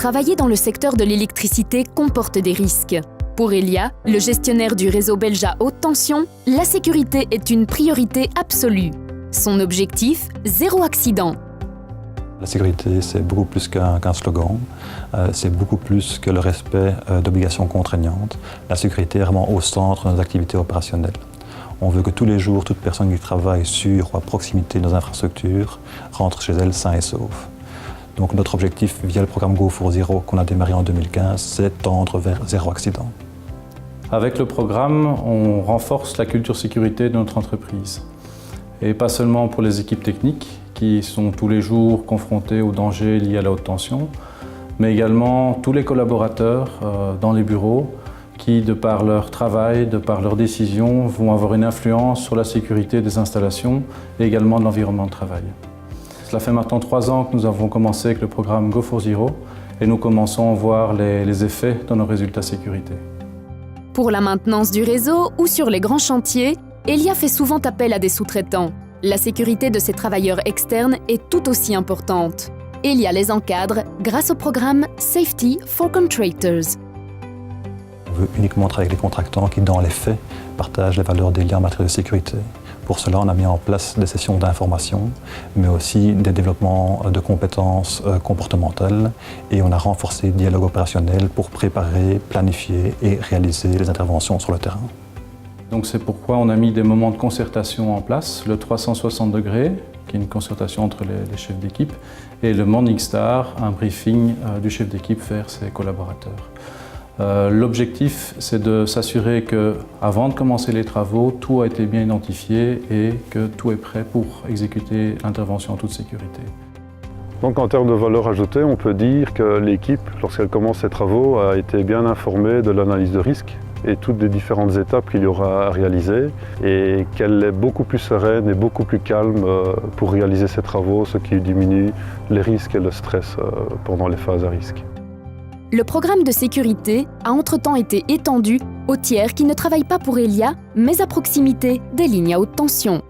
Travailler dans le secteur de l'électricité comporte des risques. Pour Elia, le gestionnaire du réseau belge à haute tension, la sécurité est une priorité absolue. Son objectif, zéro accident. La sécurité, c'est beaucoup plus qu'un slogan, c'est beaucoup plus que le respect d'obligations contraignantes. La sécurité est vraiment au centre de nos activités opérationnelles. On veut que tous les jours, toute personne qui travaille sur ou à proximité de nos infrastructures rentre chez elle sain et sauf. Donc notre objectif via le programme Go for Zero qu'on a démarré en 2015, c'est tendre vers zéro accident. Avec le programme, on renforce la culture sécurité de notre entreprise. Et pas seulement pour les équipes techniques qui sont tous les jours confrontées aux dangers liés à la haute tension, mais également tous les collaborateurs dans les bureaux qui, de par leur travail, de par leurs décisions, vont avoir une influence sur la sécurité des installations et également de l'environnement de travail. Cela fait maintenant 3 ans que nous avons commencé avec le programme Go for Zero et nous commençons à voir les effets dans nos résultats sécurité. Pour la maintenance du réseau ou sur les grands chantiers, Elia fait souvent appel à des sous-traitants. La sécurité de ses travailleurs externes est tout aussi importante. Elia les encadre grâce au programme Safety for Contractors. On veut uniquement travailler avec les contractants qui, dans les faits, partagent les valeurs d'Elia en matière de sécurité. Pour cela, on a mis en place des sessions d'information, mais aussi des développements de compétences comportementales et on a renforcé le dialogue opérationnel pour préparer, planifier et réaliser les interventions sur le terrain. Donc c'est pourquoi on a mis des moments de concertation en place, le 360 degrés, qui est une concertation entre les chefs d'équipe, et le Morning Star, un briefing du chef d'équipe vers ses collaborateurs. L'objectif, c'est de s'assurer qu'avant de commencer les travaux, tout a été bien identifié et que tout est prêt pour exécuter l'intervention en toute sécurité. Donc en termes de valeur ajoutée, on peut dire que l'équipe, lorsqu'elle commence ses travaux, a été bien informée de l'analyse de risque et toutes les différentes étapes qu'il y aura à réaliser et qu'elle est beaucoup plus sereine et beaucoup plus calme pour réaliser ses travaux, ce qui diminue les risques et le stress pendant les phases à risque. Le programme de sécurité a entre-temps été étendu aux tiers qui ne travaillent pas pour Elia, mais à proximité des lignes à haute tension.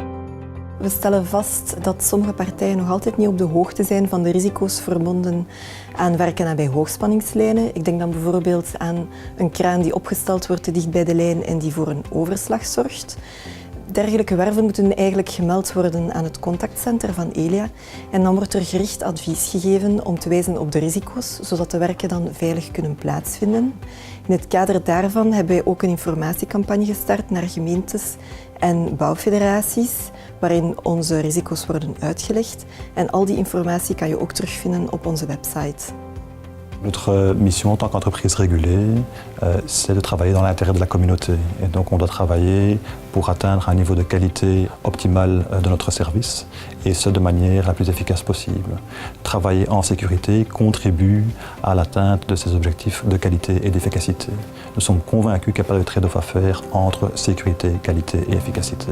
We stellen vast dat sommige partijen nog altijd niet op de hoogte zijn van de risico's verbonden aan werken bij hoogspanningslijnen. Ik denk dan bijvoorbeeld aan een kraan die opgesteld wordt te dicht bij de lijn en die voor een overslag zorgt. Dergelijke werven moeten eigenlijk gemeld worden aan het contactcenter van Elia en dan wordt er gericht advies gegeven om te wijzen op de risico's, zodat de werken dan veilig kunnen plaatsvinden. In het kader daarvan hebben wij ook een informatiecampagne gestart naar gemeentes en bouwfederaties, waarin onze risico's worden uitgelegd. En al die informatie kan je ook terugvinden op onze website. Notre mission en tant qu'entreprise régulée, c'est de travailler dans l'intérêt de la communauté. Et donc on doit travailler pour atteindre un niveau de qualité optimale de notre service, et ce de manière la plus efficace possible. Travailler en sécurité contribue à l'atteinte de ces objectifs de qualité et d'efficacité. Nous sommes convaincus qu'il n'y a pas de trade-off à faire entre sécurité, qualité et efficacité.